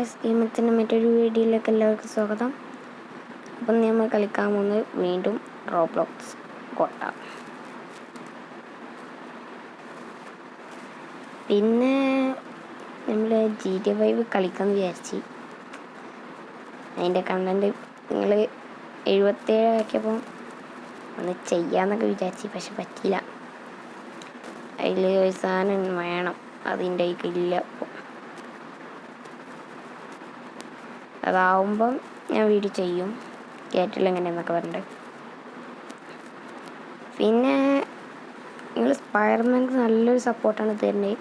Guys, ഗെയിമത്തിൻ്റെ മറ്റൊരു വീഡിയോയിലേക്ക് എല്ലാവർക്കും സ്വാഗതം. അപ്പം നമ്മൾ കളിക്കാൻ പോകുന്നത് വീണ്ടും റോബ്ലോക്സ് കോട്ട. പിന്നെ നമ്മൾ GTA 5 കളിക്കാമെന്ന് വിചാരിച്ച്. അതിൻ്റെ കണ്ടൻറ്റ് നിങ്ങൾ 77 ആക്കിയപ്പോൾ ഒന്ന് ചെയ്യാമെന്നൊക്കെ വിചാരിച്ച്, പക്ഷെ പറ്റിയില്ല. അതിൽ ഒരു സാധനം വേണം, അതിൻ്റെ ഇല്ല. അപ്പോൾ അതാവുമ്പം ഞാൻ വീഡിയോ ചെയ്യും, കേട്ടില്ല എങ്ങനെയെന്നൊക്കെ പറഞ്ഞിട്ട്. പിന്നെ നിങ്ങൾ സ്പൈഡർമാൻക്ക് നല്ലൊരു സപ്പോർട്ടാണ് തരുന്നത്,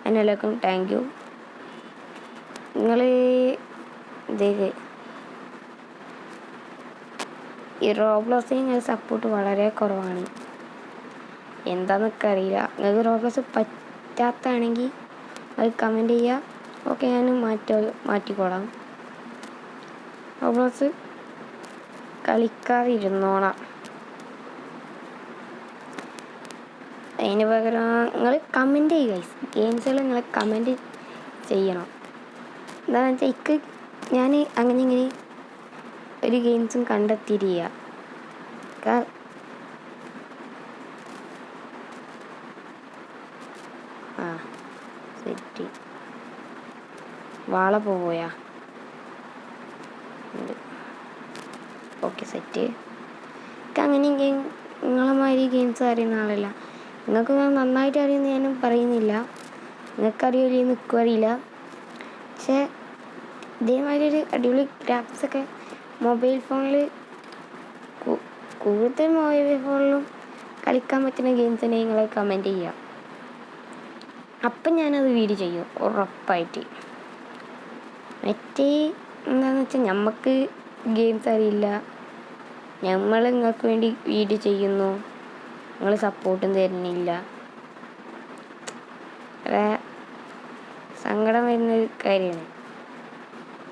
അതിനെല്ലാവർക്കും താങ്ക് യു. നിങ്ങൾ ഇതേക്ക് ഈ റോബ്ലോക്സിൽ നിങ്ങൾ സപ്പോർട്ട് വളരെ കുറവാണ്, എന്താണെന്നൊക്കെ അറിയില്ല. നിങ്ങൾക്ക് റോബ്ലോക്സ് പറ്റാത്താണെങ്കിൽ അത് കമൻറ്റ് ചെയ്യുക, ഓക്കെ ഞാൻ മാറ്റിക്കോളാം. റോബ്ലോക്സ് കളിക്കാതിരുന്നോളാം. അതിന് പകരം നിങ്ങൾ കമൻറ്റ് ചെയ്യുക ഗൈസ്, ഗെയിംസുകൾ നിങ്ങൾ കമൻറ്റ് ചെയ്യണം. എന്താണെന്ന് വെച്ചാൽ എനിക്ക് ഞാൻ അങ്ങനെ ഇങ്ങനെ ഒരു ഗെയിംസും കണ്ടെത്തിയിരിക്കുക. സെറ്റ് വാള പോയാ ഓക്കെ സെറ്റ്. എനിക്ക് അങ്ങനെ നിങ്ങളെ മാതിരി ഗെയിംസ് അറിയുന്ന ആളല്ല. നിങ്ങൾക്ക് നന്നായിട്ട് അറിയുമെന്ന് ഞാനും പറയുന്നില്ല, നിങ്ങൾക്കറിയില്ല നിൽക്കും അറിയില്ല. പക്ഷേ ഇതേമാതിരി ഒരു അടിപൊളി ഗ്രാഫിക്സൊക്കെ മൊബൈൽ ഫോണിൽ കൂടുതൽ മൊബൈൽ ഫോണിലും കളിക്കാൻ പറ്റുന്ന ഗെയിംസ് തന്നെ നിങ്ങൾ കമൻറ്റ് ചെയ്യുക. അപ്പം ഞാനത് വീഡിയോ ചെയ്യും ഉറപ്പായിട്ട്. മറ്റേ എന്താണെന്ന് വെച്ചാൽ നമുക്ക് ഗെയിംസ് അറിയില്ല, നമ്മൾ നിങ്ങൾക്ക് വേണ്ടി വീഡിയോ ചെയ്യുന്നു, നിങ്ങൾ സപ്പോർട്ടും തരുന്നില്ല. സങ്കടം വരുന്നൊരു കാര്യമാണ്.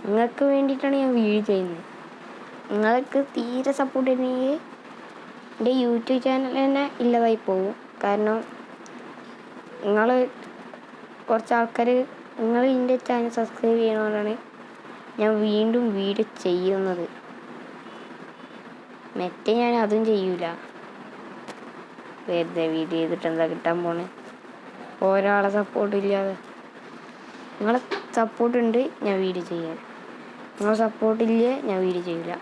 നിങ്ങൾക്ക് വേണ്ടിയിട്ടാണ് ഞാൻ വീഡിയോ ചെയ്യുന്നത്. നിങ്ങൾക്ക് തീരെ സപ്പോർട്ട് തരുന്നെങ്കിൽ എൻ്റെ യൂട്യൂബ് ചാനൽ തന്നെ ഇല്ലതായി പോകും. കാരണം നിങ്ങൾ കുറച്ച് ആൾക്കാർ നിങ്ങൾ എൻ്റെ ചാനൽ സബ്സ്ക്രൈബ് ചെയ്യണോണ്ടാണ് ഞാൻ വീണ്ടും വീഡിയോ ചെയ്യുന്നത്. മറ്റേ ഞാൻ അതും ചെയ്യൂല, വെറുതെ വീഡിയോ ചെയ്തിട്ട് എന്താ കിട്ടാൻ പോണേ? ഒരാളെ സപ്പോർട്ട് ഇല്ലാതെ. നിങ്ങളെ സപ്പോർട്ടുണ്ട് ഞാൻ വീഡിയോ ചെയ്യാൻ, നിങ്ങളെ സപ്പോർട്ടില്ലേ ഞാൻ വീഡിയോ ചെയ്യില്ല.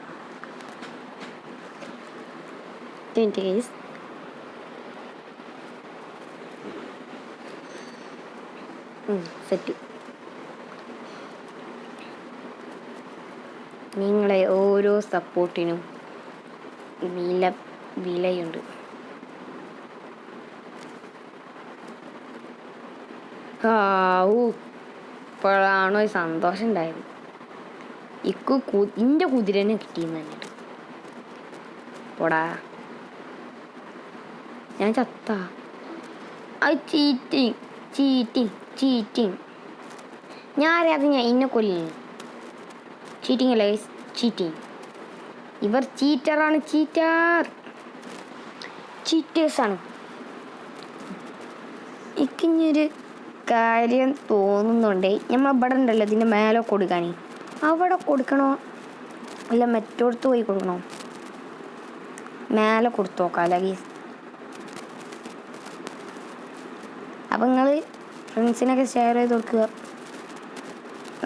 Case set. നിങ്ങളെ ഓരോ സപ്പോർട്ടിനും വിലയുണ്ട്. ഇപ്പോഴാണോ സന്തോഷം ഉണ്ടായത്. എൻ്റെ കുതിരനെ കിട്ടിയെന്ന് പറഞ്ഞിട്ട് പോടാ, ഞാൻ ചത്ത. അത് ചീറ്റിങ്. ഞാൻ അറിയാതെ ഞാൻ ഇന്നെ കൊല്ലുന്നു. ചീറ്റിങ് അല്ല ഗൈസ്, ചീറ്റിങ്. ഇവർ ചീറ്ററാണ്, ചീറ്റേഴ്സാണ്. എനിക്കിഞ്ഞൊരു കാര്യം തോന്നുന്നുണ്ട്. നമ്മൾ ഇവിടെ ഉണ്ടല്ലോ, ഇതിൻ്റെ മേലെ കൊടുക്കാനേ, അവിടെ കൊടുക്കണോ അല്ല മറ്റോടത്ത് പോയി കൊടുക്കണോ? മേലെ കൊടുത്തു നോക്കാമല്ലോ ഗൈസ്. അപ്പം നിങ്ങൾ ഫ്രണ്ട്സിനൊക്കെ ഷെയർ ചെയ്ത് കൊടുക്കുക,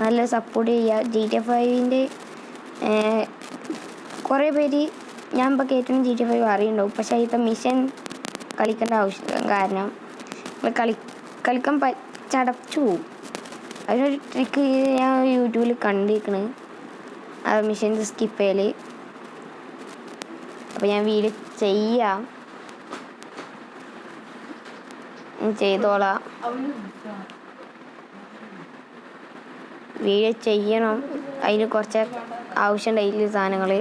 നല്ല സപ്പോർട്ട് ചെയ്യുക. GTA 5 കുറേ പേര് ഞാൻ ഇപ്പോൾ കേട്ടിട്ടും GTA 5 അറിയുണ്ടാവും, പക്ഷേ അതിലത്തെ മിഷൻ കളിക്കേണ്ട ആവശ്യം കാരണം കളിക്കാൻ ചടച്ചു പോവും. അതിനൊരു ട്രിക്ക് ഞാൻ യൂട്യൂബിൽ കണ്ടിരിക്കണ്, ആ മിഷൻ സ്കിപ്പ് ചെയ്യൽ. അപ്പോൾ ഞാൻ വീഡിയോ ചെയ്തോളാം, വീഡിയോ ചെയ്യണം. അതിന് കുറച്ച് ആവശ്യമുണ്ട്, അതിൽ സാധനങ്ങൾ,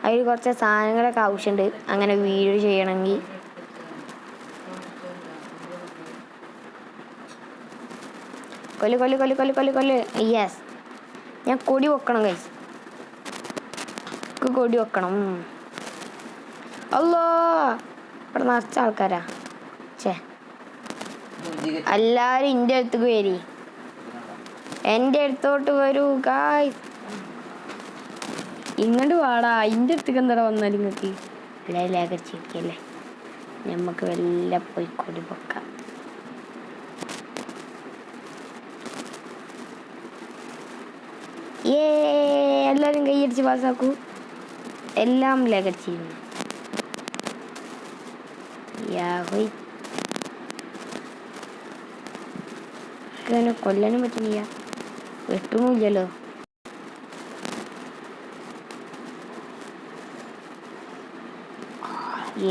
അതിൽ കുറച്ച് സാധനങ്ങളൊക്കെ ആവശ്യമുണ്ട് അങ്ങനെ വീഡിയോ ചെയ്യണമെങ്കിൽ. കൊല്ല്. യെസ്, ഞാൻ കൊടി വെക്കണം ഗൈസ്, കൊടി വെക്കണം. അല്ലോ, ഇവിടെ നിറച്ച ആൾക്കാരാ. എല്ലാരും എൻ്റെ അടുത്തേക്ക് വരി, എൻ്റെ അടുത്തോട്ട് വരൂ ഗായ്സ്. ഇങ്ങോട്ട് വാടാ, എൻ്റെ അടുത്തേക്ക് എന്താ വന്നാൽ നിങ്ങൾക്ക് എല്ലാവരും ലേഖരിച്ചിരിക്കല്ലേ. നമുക്ക് വല്ല പോയിക്കോടി പൊക്കാം. എല്ലാവരും കൈയടിച്ച് പാസ്സാക്കൂ. എല്ലാം ലേഖരിച്ചിരുന്നു. കൊല്ലാനും പറ്റുന്നില്ല, വെട്ടണമില്ലല്ലോ.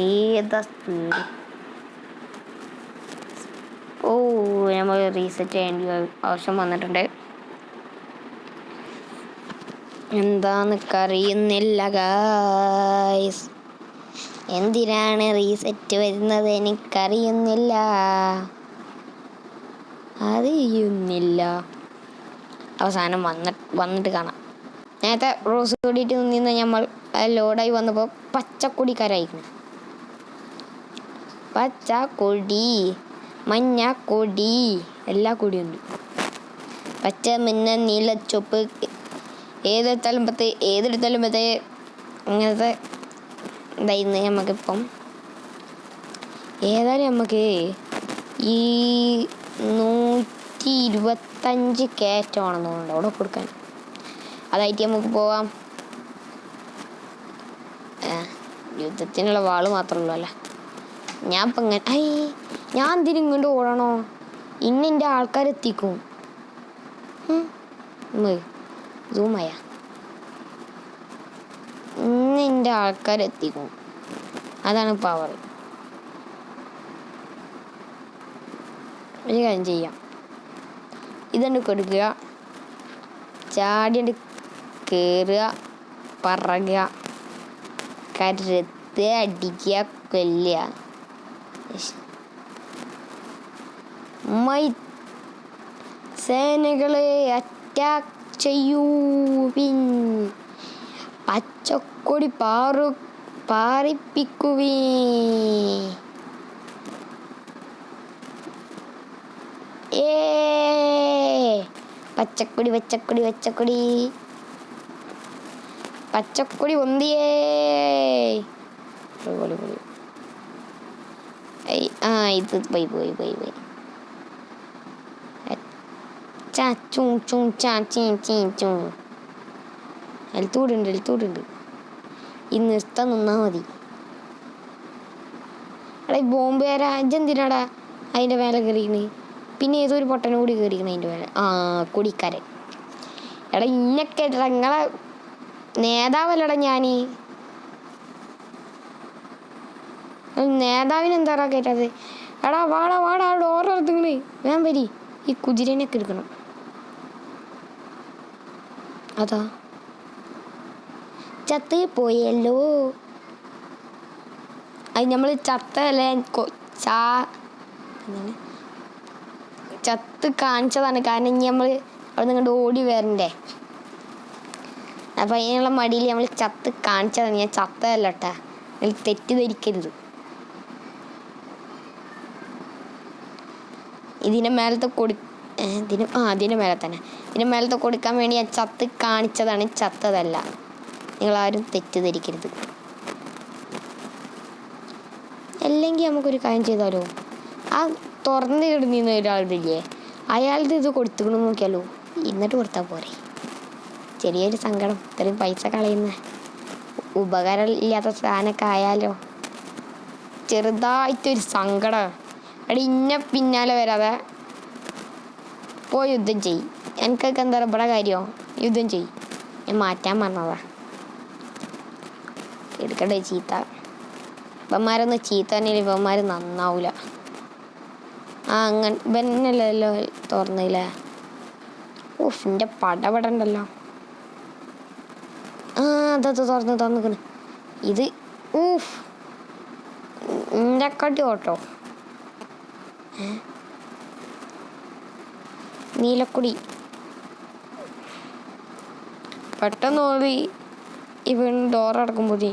ഏതാ സ്പീഡ്. ഓ, നമ്മൾ റീസെറ്റ് ചെയ്യേണ്ട ആവശ്യം വന്നിട്ടുണ്ട്. എന്താന്ന് അറിയുന്നില്ല ഗായ്സ്. എന്തിനാണ് റീസെറ്റ് വരുന്നത് എനിക്കറിയുന്നില്ല. അറിയുന്നില്ല. അവസാനം വന്നിട്ട് കാണാം. നേരത്തെ റോസ് കൂടിയിട്ട് നിന്ന് നമ്മൾ ലോഡായി വന്നപ്പോൾ പച്ചക്കൊടിക്കാരായിരുന്നു. പച്ചക്കൊടി, മഞ്ഞക്കൊടി, എല്ലാ കൊടിയുണ്ട്. പച്ച, മഞ്ഞ, നീല, ചുവപ്പ്, ഏതെടുത്താലും അങ്ങനത്തെ ഇതായിരുന്നു നമുക്കിപ്പം. ഏതായാലും നമുക്ക് ഈ 125 കയറ്റമാണെന്ന് തോന്നുന്നുണ്ട് അവിടെ കൊടുക്കാൻ. അതായിട്ട് നമുക്ക് പോവാം. യുദ്ധത്തിനുള്ള വാള് മാത്രമല്ലോ അല്ല. ഞാൻ ഇപ്പം ഞാൻ എന്തിനും ഇങ്ങോട്ട് ഓടണോ? ഇന്നെൻ്റെ ആൾക്കാരെത്തിക്കും. സൂമായ ഇന്നെൻ്റെ ആൾക്കാരെത്തിക്കും. അതാണ് പവർ. ഒരു കാര്യം ചെയ്യാം, ഇതുകൊണ്ട് കൊടുക്കുക, ചാടിയണ്ട് കയറുക, പറകുക, കരുത്ത് അടിക്കുക, കൊല്ലുക. സേനകളെ അറ്റാക്ക് ചെയ്യൂവിൻ, പച്ചക്കൊടി പാറിപ്പിക്കുവീ. പച്ചക്കൊടി പച്ചക്കൊടി പച്ചക്കൊടി പച്ചക്കൊടി ഒന്തിയേ. ഇത് പോയി പോയി പോയി പോയി. എൽത്തൂടുണ്ട്. ഈ നിർത്താൻ നിന്നാ മതി. എടാ, ഈ ബോംബുകാരാ ഇജെന്തിനാടാ അതിൻ്റെ മേലെ കയറിക്കണ്? പിന്നെ ഏതൊരു പൊട്ടനും കൂടി കയറിക്കണം അതിൻ്റെ മേലെ. കൊടിക്കാരൻ. എടാ, ഇന്നൊക്കെ നിങ്ങളെ നേതാവല്ലടാ ഞാൻ. നേതാവിന് എന്താടാ കേട്ടത്? എടാ വാടാ ഡോറെടുത്തുങ്ങള് വേഗം വരി. ഈ കുതിരനൊക്കെ എടുക്കണം. അതാ ചത്ത് പോയല്ലോ. അത് നമ്മൾ ചത്തല്ലേ, ചത്ത് കാണിച്ചതാണ്. കാരണം ഇനി നമ്മൾ അവിടെ നിങ്ങോട്ട് ഓടി വരണ്ടേ. അപ്പം അതിനുള്ള മടിയിൽ നമ്മൾ ചത്ത് കാണിച്ചതാണ്. ഞാൻ ചത്തതല്ല കേട്ടാ, നിങ്ങൾ തെറ്റിദ്ധരിക്കരുത്. ഇതിൻ്റെ മേലത്തെ ഇതിൻ്റെ മേലെ തന്നെ ഇതിൻ്റെ മേലത്തെ കൊടുക്കാൻ വേണ്ടി ഞാൻ ചത്ത് കാണിച്ചതാണ്, ചത്തതല്ല. നിങ്ങളാരും തെറ്റിദ്ധരിക്കരുത്. അല്ലെങ്കിൽ നമുക്കൊരു കാര്യം ചെയ്താലോ, ആ തുറന്ന് കിടന്നിരുന്ന ഒരാളില്ലേ, അയാളുടെ ഇത് കൊടുത്തുകൊണ്ട് നോക്കിയാലോ, എന്നിട്ട് കൊടുത്താൽ പോരെ. ചെറിയൊരു സങ്കടം, ഇത്രയും പൈസ കളയുന്ന ഉപകാരം ഇല്ലാത്ത സാധനമൊക്കെ ആയാലോ. ചെറുതായിട്ടൊരു സങ്കടം. അവിടെ ഇന്ന പിന്നാലെ വരാതെ പോയി യുദ്ധം ചെയ്യും. എനിക്കൊക്കെ എന്താ ഇവിടെ കാര്യമോ, യുദ്ധം ചെയ്യും. ഞാൻ മാറ്റാൻ പറഞ്ഞതാ. എടുക്കട്ടെ ചീത്ത. ഇവന്മാരൊന്നും ചീത്ത തന്നെ, ഇവന്മാർ നന്നാവൂല. അങ്ങനെ ഇവന്നല്ലോ തുറന്നില്ലേ. ഓഫ്, എൻ്റെ പടപടണ്ടല്ലോ. അതത് തുറന്നിക്കണ്. ഇത് ഊഫ്, എൻ്റെ കാട്ടി ഓട്ടോ. നീലക്കുടി പെട്ടെന്ന് ഓടി. ഇവൻ ഡോറടക്കുമ്പോൾ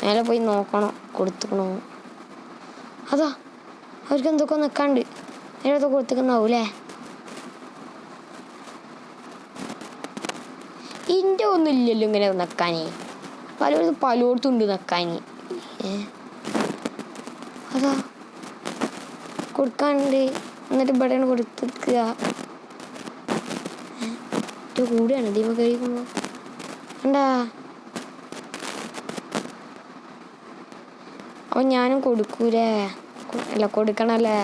മേലെ പോയി നോക്കണം കൊടുത്തുക്കണോ. അതാ അവർക്ക് എന്തൊക്കെ നിൽക്കാണ്ട്. അതിനകത്ത് കൊടുത്തിട്ടുണ്ടാവൂലേ? ഇൻ്റെ ഒന്നും ഇല്ലല്ലോ ഇങ്ങനെ നിൽക്കാനേ. പലയിടത്തും ഉണ്ട് നിൽക്കാൻ. അതാ കൊടുക്കാനുണ്ട്. എന്നിട്ട് ഇവിടെയാണ് കൊടുത്തിക്കുക. കൂടെയാണ് ദീപ കഴിക്കുമ്പോൾ എന്താ. അപ്പം ഞാനും കൊടുക്കൂലേ? അല്ല കൊടുക്കണല്ലേ?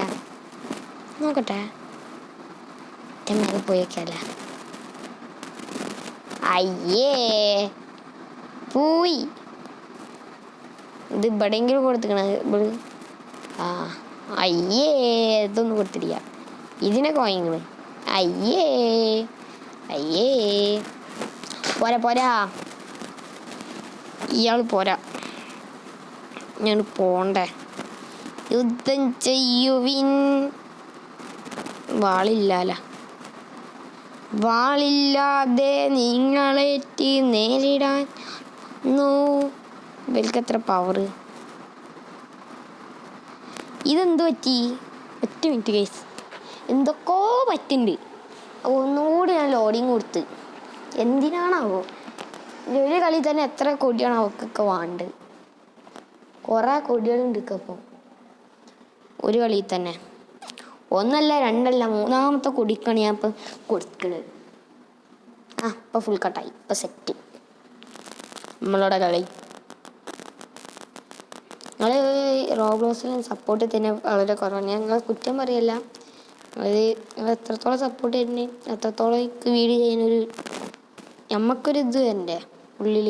നോക്കട്ടെ. മേലെ പോയേക്കല്ലേ. അയ്യേ പോയി. ഇത് ഇവിടെയെങ്കിലും കൊടുത്തിക്കണത് ഇവിടെ. ആ അയ്യേ ഇതൊന്നും കൊടുത്തിട്ടില്ല. ഇതിനൊക്കെ വാങ്ങിക്കണേ. അയ്യേ അയ്യേ പോരാ പോരാ. ഇയാൾ പോരാ. ഞാൻ പോണ്ടേ? യുദ്ധം ചെയ്യുവിൻ. വാളില്ലാതെ നിങ്ങളേറ്റ് നേരിടാൻ ഇവൽക്കത്ര പവർ. ഇതെന്ത് പറ്റി? ഒറ്റ മിനിറ്റ് ഗൈസ്, എന്തൊക്കെയോ പറ്റുന്നുണ്ട്. ഒന്നുകൂടി ഞാൻ ലോഡിങ് കൊടുത്ത്. എന്തിനാണാവോ? ഒരു കളി തന്നെ എത്ര കൊടിയാണ് അവർക്കൊക്കെ വേണ്ടത്? കുറേ കൊടികളുണ്ട് ഇപ്പം ഒരു കളിയിൽ തന്നെ. ഒന്നല്ല രണ്ടല്ല മൂന്നാമത്തെ കൊടിക്കാണ് ഞാൻ ഇപ്പം കൊടുക്കുന്നത്. ഇപ്പം ഫുൾ കട്ടായി. ഇപ്പം സെറ്റ് നമ്മളോടെ കളി. നിങ്ങൾ റോബ്ലോസിന് സപ്പോർട്ട് തന്നെ വളരെ കുറവാണ്. ഞാൻ നിങ്ങൾ കുറ്റം പറയല്ല. നിങ്ങൾ എത്രത്തോളം സപ്പോർട്ട് ചെയ്യുന്നത് എത്രത്തോളം എനിക്ക് വീഡിയോ ചെയ്യാനൊരു നമുക്കൊരു ഇത് തരണ്ടേ ഉള്ളിൽ.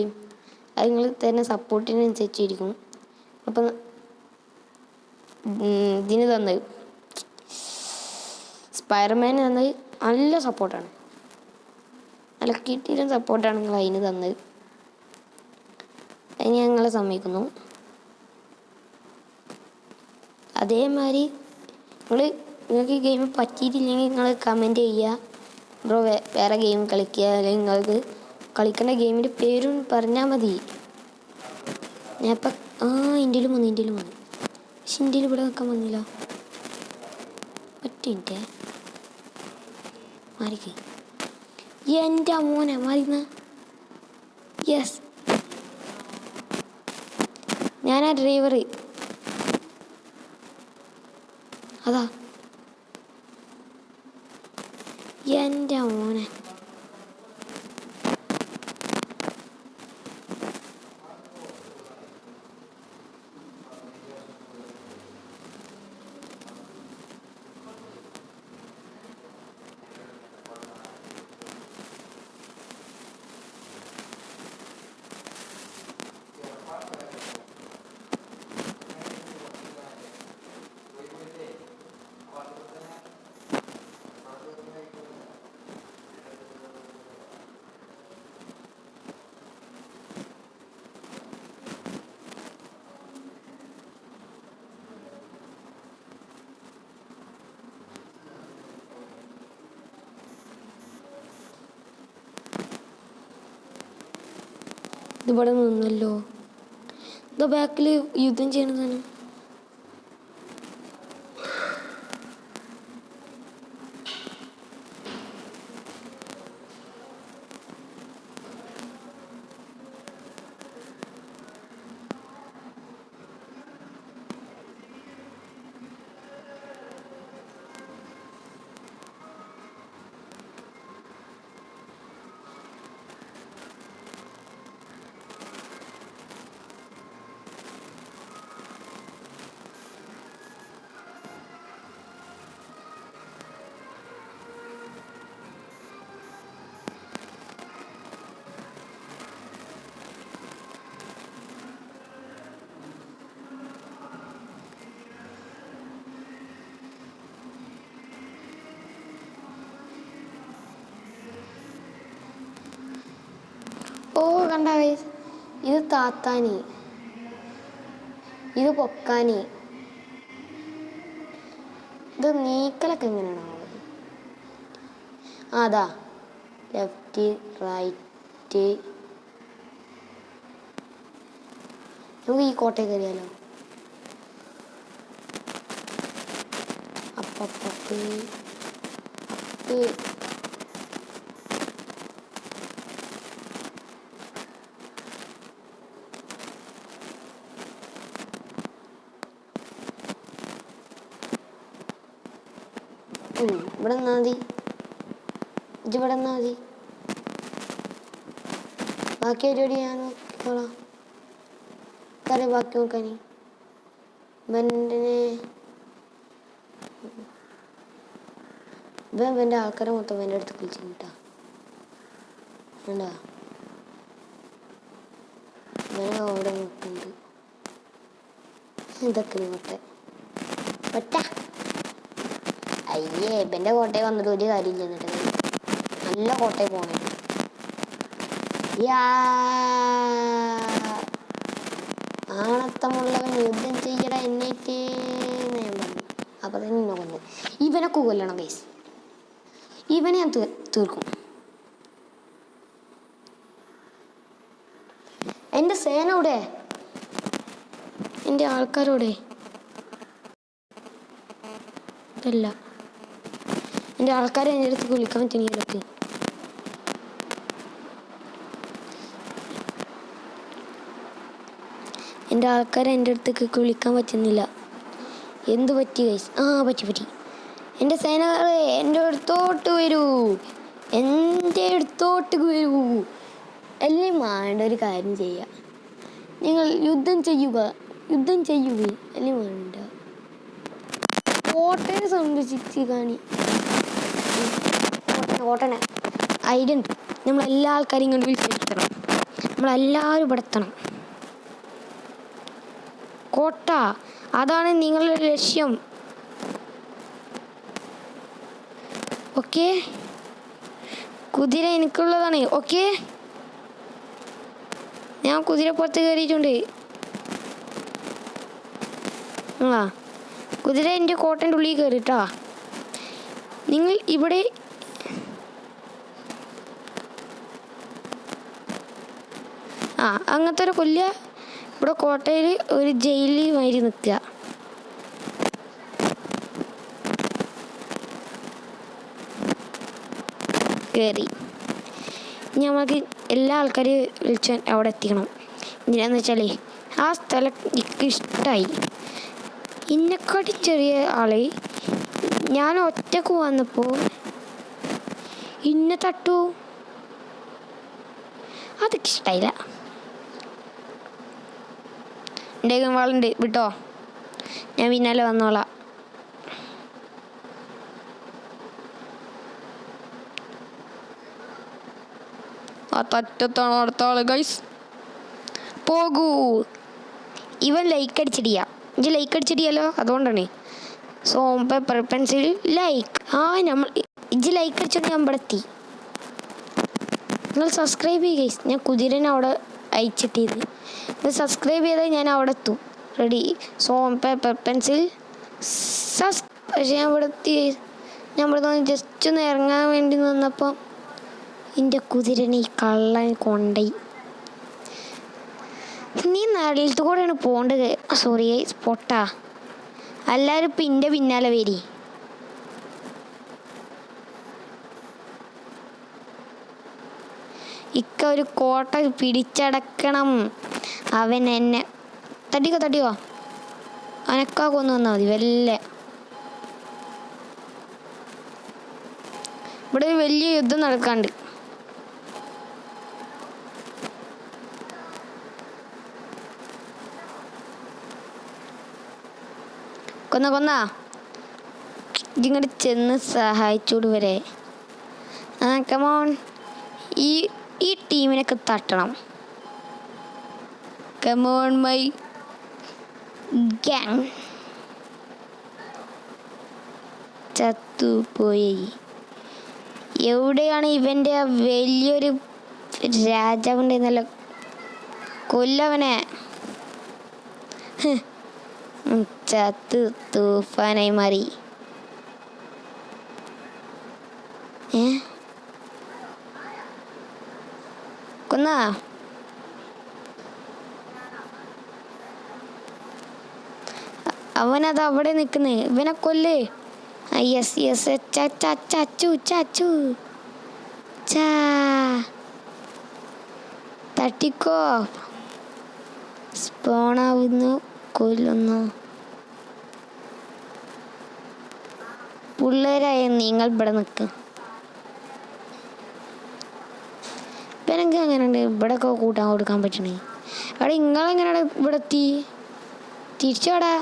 അത് നിങ്ങൾ തരുന്ന സപ്പോർട്ടിനനുസരിച്ചിരിക്കും. അപ്പം ഇതിന് തന്നത് സ്പൈഡർമാന് തന്നത് നല്ല സപ്പോർട്ടാണ്. നല്ല കിട്ടിയിലും സപ്പോർട്ടാണ് നിങ്ങൾ അതിന് തന്നത്. അതിന് ഞങ്ങളെ സമ്മതിക്കുന്നു. അതേമാതിരി നിങ്ങൾക്ക് ഈ ഗെയിം പറ്റിയിട്ടില്ലെങ്കിൽ നിങ്ങൾ കമൻറ്റ് ചെയ്യുക. ബ്രോ വേറെ ഗെയിം കളിക്കുക, അല്ലെങ്കിൽ നിങ്ങൾക്ക് കളിക്കേണ്ട ഗെയിമിൻ്റെ പേരും പറഞ്ഞാൽ മതി. ഞാൻ ഇപ്പം ഇന്ത്യയിലും വന്നു. പക്ഷെ ഇന്ത്യയിൽ ഇവിടെ നിൽക്കാൻ വന്നില്ല. ഒറ്റ മിനിറ്റ് മാറിക്ക്. എൻ്റെ മോനെ മാറിന്ന്. യെസ്, ഞാനാ ഡ്രൈവർ. അതാ എൻ്റെ മോനെ. ഇതിവിടെ നിന്നല്ലോ. ഇതാ ബാക്കിൽ യുദ്ധം ചെയ്യണതാണ്. ഓ കണ്ട വയസ്സ്. ഇത് താത്താനി, ഇത് പൊക്കാനി. ഇത് നീക്കലൊക്കെ എങ്ങനെയാണോ? അതാ ലെഫ്റ്റ് റൈറ്റ്. നമുക്ക് ഈ കോട്ടയിൽ കയറിയാലോ? പപ്പപ്പ് ഇവിടെ നിന്നാ മതി. ഇവിടെ നിന്നാ മതി. ബാക്കി പരിപാടി ഞാൻ നോക്കിക്കോളാം. കറി ബാക്കി നോക്കാനി ഇവൻ്റെ ആൾക്കാരെ മൊത്തം എൻ്റെ അടുത്ത് വിളിച്ചു കേട്ടാ. വേണ്ടാ ഇവനെ അവിടെ നോക്കുന്നുണ്ട്. ഇതൊക്കെ ഒറ്റ അയ്യേ ഇവൻ്റെ കോട്ടയിൽ വന്നിട്ട് ഒരു കാര്യമില്ല. എന്നിട്ട് നല്ല കോട്ടയിൽ പോണേ. ആണത്തമുള്ളവൻ യുദ്ധം ചെയ്യട എന്നേറ്റ് ഞാൻ പറഞ്ഞു. അപ്പൊ തന്നെ ഇന്നെ കൊന്നു. ഇവനൊക്കെ കൊല്ലണം ഗൈസ്. ഇവനെ ഞാൻ തീർക്കും. എൻ്റെ സേന ഇവിടെ, എൻ്റെ ആൾക്കാരോടെ ഇതല്ല. എൻ്റെ ആൾക്കാരെ എൻ്റെ അടുത്ത് വിളിക്കാൻ പറ്റുന്നതൊക്കെ എൻ്റെ ആൾക്കാരെ എൻ്റെ അടുത്തേക്ക് വിളിക്കാൻ പറ്റുന്നില്ല. എന്ത് പറ്റി ഗൈസ്? പറ്റി. എൻ്റെ സേനകളെ എൻ്റെ അടുത്തോട്ട് വരൂ, എൻ്റെ അടുത്തോട്ട് വരൂ. എല്ലാം വേണ്ട ഒരു കാര്യം ചെയ്യുക. നിങ്ങൾ യുദ്ധം ചെയ്യുക എല്ലാം വേണ്ട. കോട്ടയെ സംരക്ഷിച്ച് കാണി. കോട്ടനെ ഐഡിയ ഉണ്ട്. നമ്മളെല്ലാ ആൾക്കാരെയും ഇങ്ങോട്ട് വിളിച്ചെടുത്തണം. നമ്മളെല്ലാവരും ഇവിടെ എത്തണം. കോട്ട അതാണ് നിങ്ങളുടെ ലക്ഷ്യം. ഓക്കെ, കുതിര എനിക്കുള്ളതാണ്. ഓക്കെ, ഞാൻ കുതിരപ്പുറത്ത് കയറിയിട്ടുണ്ട്. കുതിര എൻ്റെ കോട്ടൻ്റെ ഉള്ളിൽ കയറിട്ടാ. നിങ്ങൾ ഇവിടെ അങ്ങനത്തെ ഒരു കൊല്ല ഇവിടെ കോട്ടയിൽ ഒരു ജയിലിൽ മാതിരി നിൽക്കുക. കയറി ഞമ്മക്ക് എല്ലാ ആൾക്കാരെയും വിളിച്ച് അവിടെ എത്തിക്കണം. എന്തിനാന്ന് വെച്ചാലേ ആ സ്ഥലം എനിക്ക് ഇഷ്ടമായി. ഇന്നെക്കാട്ടി ചെറിയ ആള് ഞാൻ ഒറ്റക്ക് വന്നപ്പോൾ ഇന്നെ തട്ടു. അതൊക്കെ ഇഷ്ടമായില്ല. എൻ്റെ വാളുണ്ട് വിട്ടോ, ഞാൻ പിന്നാലെ വന്നോളാം. ആ തറ്റത്താണ് അടുത്ത ആള് ഗൈസ്. പോകൂ. ഇവൻ ലൈക്ക് അടിച്ചിടിയാ. ഇജ്ജ് ലൈക്ക് അടിച്ചിടിയല്ലോ, അതുകൊണ്ടാണ്. So paper pencil like. ഇജ്ജ് ലൈക്ക് അടിച്ചോണ്ട് ഞാൻ ഇവിടെ എത്തി. നിങ്ങൾ സബ്സ്ക്രൈബ് ചെയ്യുക ഗൈസ്. ഞാൻ കുതിരനെ അവിടെ അയച്ചിട്ടിയത്. ഇത് സബ്സ്ക്രൈബ് ചെയ്താൽ ഞാൻ അവിടെ എത്തും. റെഡി. സോ പേപ്പർ പെൻസിൽ പക്ഷെ ഞാൻ ഇവിടെ എത്തി. ഞാൻ ഇവിടെ നിന്ന് ജസ്റ്റ് ഒന്ന് ഇറങ്ങാൻ വേണ്ടി നിന്നപ്പോൾ എൻ്റെ കുതിരനെ ഈ കള്ളൻ കൊണ്ടയി. നീ നടുലത്ത് കൂടെയാണ് പോകേണ്ടത്. സോറി പൊട്ടാ. എല്ലാവരും ഇപ്പം എൻ്റെ പിന്നാലെ വരി. ഇക്ക ഒരു കോട്ട പിടിച്ചടക്കണം. അവൻ എന്നെ തട്ടിക്കോ അനക്കാ കൊന്നു വന്നാൽ മതി. ഇവിടെ ഒരു വലിയ യുദ്ധം നടക്കാണ്ട്. കൊന്നാ ഇങ്ങോട്ട് ചെന്ന് സഹായിച്ചോട് വരെ. കമോൺ, ഈ ടീമിനൊക്കെ തട്ടണം. Come on my gang. ചത്തുപോയി. എവിടെയാണ് ഇവൻ്റെ ആ വലിയൊരു രാജാവുണ്ടെന്നല്ല, കൊല്ലവനെ. ചത്ത് തൂഫാനായി മാറി. കൊന്നാ അവനത് അവിടെ നിൽക്കുന്നേ. ഇവനെ കൊല്ലേ. യെസ് യെസ് ചച്ചു ചച്ചു ചാ തട്ടിക്കോ സ്പോണാവുന്നു കൊല്ലുന്നു. പിള്ളേരായ നിങ്ങൾ ഇവിടെ നിൽക്കും. ഇപ്പം എനിക്ക് അങ്ങനെയുണ്ട് ഇവിടെയൊക്കെ കൂട്ടാൻ കൊടുക്കാൻ പറ്റണേ. അവിടെ നിങ്ങളെങ്ങനെയാണ് ഇവിടെ എത്തി തിരിച്ചോടാ?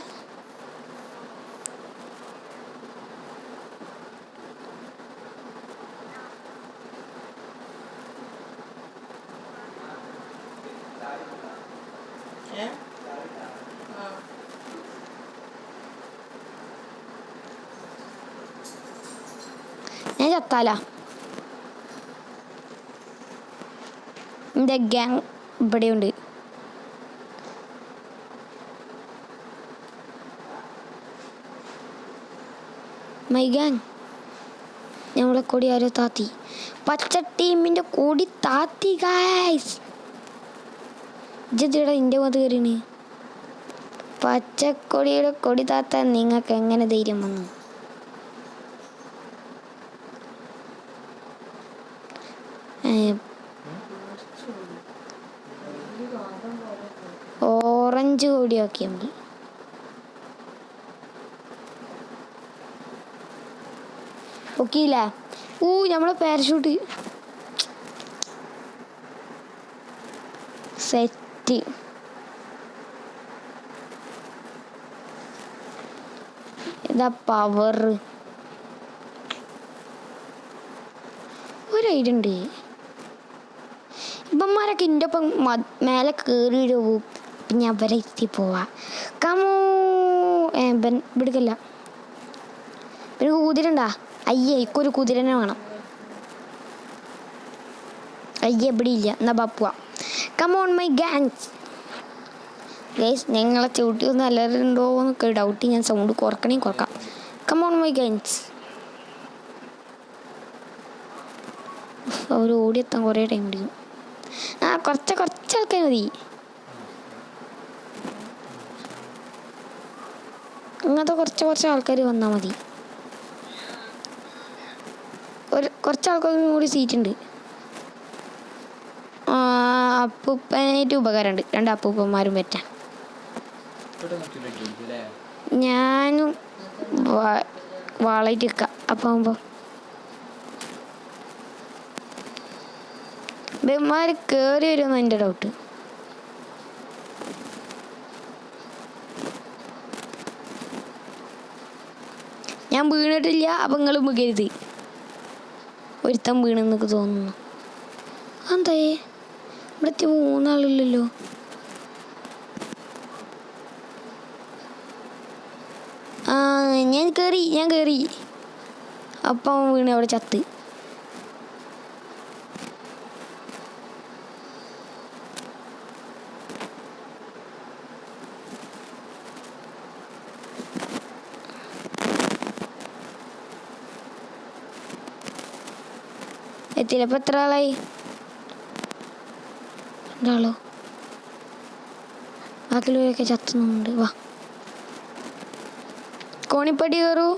ഞാൻ ചത്താല എൻ്റെ ഗ്യാങ് ഇവിടെയുണ്ട്. മൈ ഗ്യാങ് നമ്മളെ കൊടി ആരോ താത്തി. പച്ച ടീമിൻ്റെ കൊടി താത്തി ഗായ്സ്. ഇജ്ജെത്തിടാ എൻ്റെ മത് കയറിയാണ്. പച്ചക്കൊടിയുടെ കൊടി താത്താൻ നിങ്ങൾക്ക് എങ്ങനെ ധൈര്യം വന്നു? ഓറഞ്ച് കൊടിയാക്കിയാൽ മതി. ഓക്കെയില്ല. നമ്മളെ പാരഷൂട്ട് സെറ്റ്. ഇതാ പവർ. ഒരു ഐഡിയ ഉണ്ട്. ഇവന്മാരൊക്കെ എൻ്റെ ഒപ്പം മേലെ കയറി പോവും. പിന്നെ അവരെ എത്തി പോവാ. കമോ പിടിക്കല്ല. പിന്നെ കുതിരണ്ടാ? അയ്യേ ഇക്കൊരു കുതിരനെ വേണം. അയ്യേ ഇവിടെ ഇല്ല. എന്നാ ബാപ്പുവാ. Come on my gangs. ഗൈസ് ഞങ്ങളെ ചവിട്ടിയൊന്നും അല്ലറുണ്ടോ എന്നൊക്കെ ഡൗട്ട്. ഞാൻ സൗണ്ട് കുറക്കാം. Come on my gangs. അവർ ഓടിയെത്താൻ കുറേ ടൈം പിടിക്കും. കുറച്ച് ആൾക്കാർ മതി. അങ്ങനത്തെ കുറച്ച് ആൾക്കാർ വന്നാൽ മതി. കുറച്ച് ആൾക്കാർക്കും കൂടി സീറ്റ് ഉണ്ട്. അപ്പൂപ്പനായിട്ട് ഉപകാരമുണ്ട്. 2 അപ്പൂപ്പന്മാരും പറ്റാം. ഞാനും വാളായിട്ട് നിൽക്കാം. അപ്പം ആകുമ്പോൾ ഇവന്മാർ കയറി വരുമെന്ന് എൻ്റെ ഡൗട്ട്. ഞാൻ വീണിട്ടില്ല. അപ്പം നിങ്ങൾ മുഖരുത്. ഒരുത്തം വീണെന്നൊക്കെ തോന്നുന്നു. എന്താ ഇവിടുത്തെ 3 ആളില്ലല്ലോ. ഞാൻ കയറി. അപ്പം വീണ് അവിടെ ചത്ത്. എത്തിയില്ല. ഇപ്പം എത്ര ആളായി? 2 ആളോ? ബാക്കിയുള്ളവരൊക്കെ ചത്തുന്നുണ്ട്. വാ കോണിപ്പടി കയറൂ.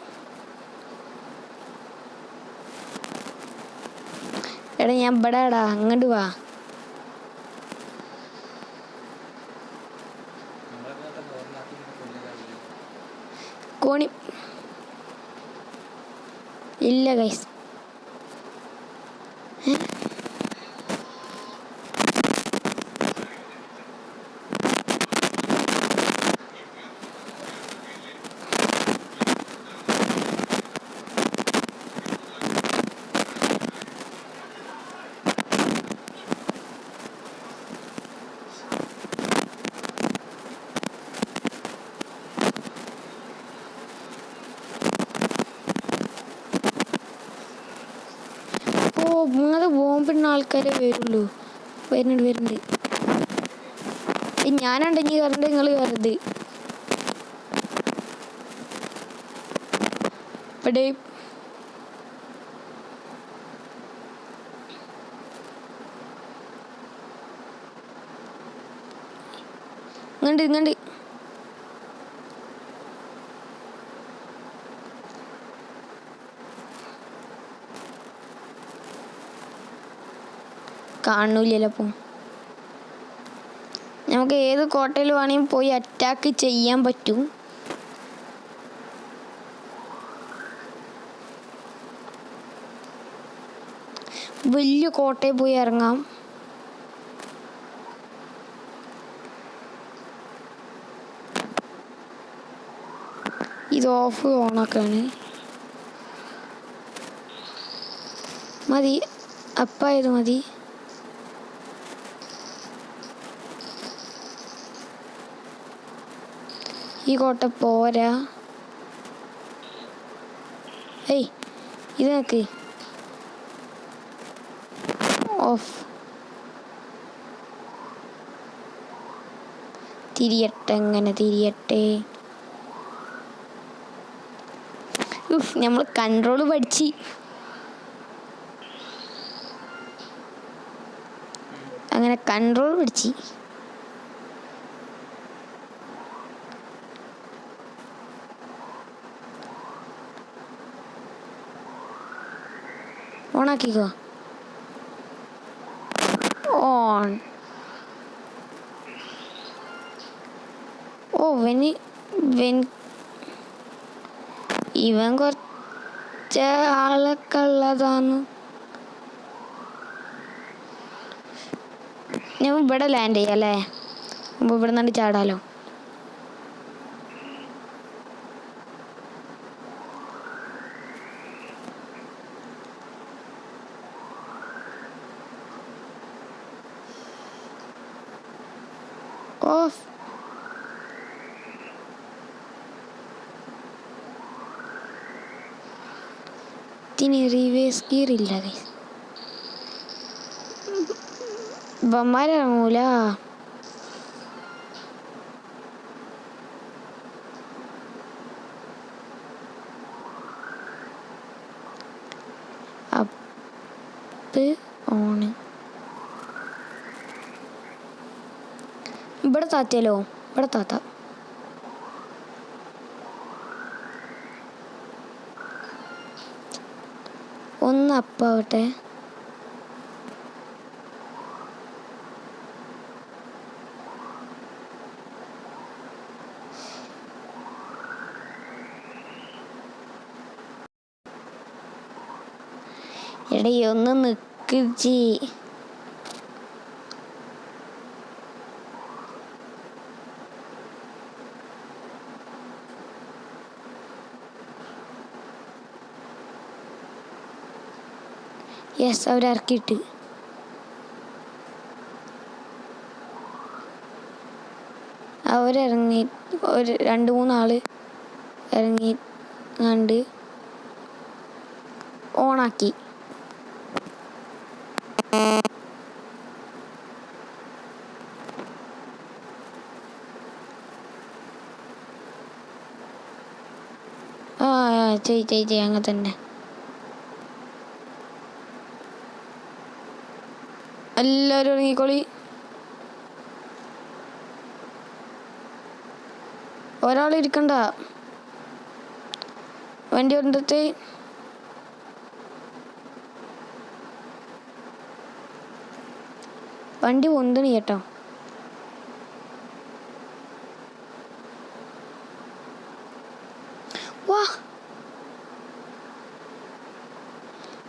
എടാ ഞാൻ ഇവിടെ അങ്ങോട്ട് വാ. കോണി ഇല്ല ഗൈസ്. നിങ്ങളെ ബോംബിടുന്ന ആൾക്കാരെ വരുള്ളൂ. വരുന്നുണ്ട്. ഞാനുണ്ടെങ്കിൽ കയറണ്ട്. നിങ്ങൾ കയറരുത്. ഇവിടെ ഇങ്ങണ്ട്. കാണൂലല്ലോ അപ്പം. നമുക്ക് ഏത് കോട്ടയിൽ വേണമെങ്കിൽ പോയി അറ്റാക്ക് ചെയ്യാൻ പറ്റും. വലിയ കോട്ടയിൽ പോയി ഇറങ്ങാം. ഇത് ഓഫ് ഓണാക്കാണ്. മതി, അപ്പായത് മതി. ഈ കോട്ട പോരാ. ഏയ് ഇത് നോക്ക്, ഓഫ്. തിരിയട്ടെ, എങ്ങനെ തിരിയട്ടെ. നമ്മൾ കൺട്രോള് പഠിച്ച്. അങ്ങനെ കൺട്രോൾ പഠിച്ച്. ഓണാക്കിക്കോ. ഓൺ. ഓ ഇവൻ കുറച്ച് ആളൊക്കെ ഉള്ളതാണ്. ഞാൻ ഇവിടെ ലാൻഡ് ചെയ്യാം അല്ലേ? ഇവിടെ നിന്നാണ്ട് ചാടാലോ. ഓഫ്. ഇതിന് റിവേഴ്സ് ഗിയർ ഇല്ല. ഇവന്മാരിറങ്ങൂല. Up on. ഇവിടെ താത്തിയാലോ? ഇവിടെ താത്ത. ഒന്ന് അപ്പാവട്ടെ. എടേ ഒന്ന് നിക്ക്. യെസ്, അവരിറക്കിയിട്ട്. അവരിറങ്ങി. ഒരു 2-3 ആള് ഇറങ്ങി കണ്ട് ഓണാക്കി. ചെയ് അങ്ങനെ തന്നെ. എല്ലാവരും ഇറങ്ങിക്കോളി. ഒരാളിരിക്കണ്ട. വണ്ടി കൊണ്ടിട്ട് വണ്ടി പൊന്തണി കേട്ടോ. വാ,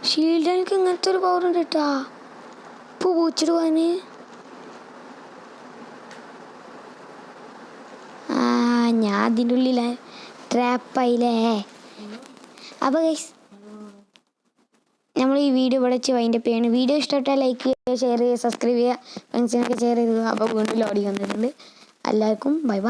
ഷീൽഡ് എനിക്ക് ഇങ്ങനത്തെ ഒരു പവർ ഉണ്ട് കേട്ടാ. ഇപ്പോൾ പൂച്ചിട്ട് പോവാന്. ഞാൻ അതിൻ്റെ ഉള്ളിൽ ട്രാപ്പായില്ലേ. അപ്പോൾ ഗൈസ്, നമ്മൾ ഈ വീഡിയോ ഇവിടെ വെച്ച് വൈൻഡപ്പ് ചെയ്യാണ്. വീഡിയോ ഇഷ്ടപ്പെട്ടാൽ ലൈക്ക് ചെയ്യുക, ഷെയർ ചെയ്യുക, സബ്സ്ക്രൈബ് ചെയ്യുക, ഫ്രണ്ട്സിനൊക്കെ ഷെയർ ചെയ്ത്. അപ്പോൾ വീണ്ടും ലോഡിങ് വന്നിട്ടുണ്ട്. എല്ലാവർക്കും ബൈ ബൈ.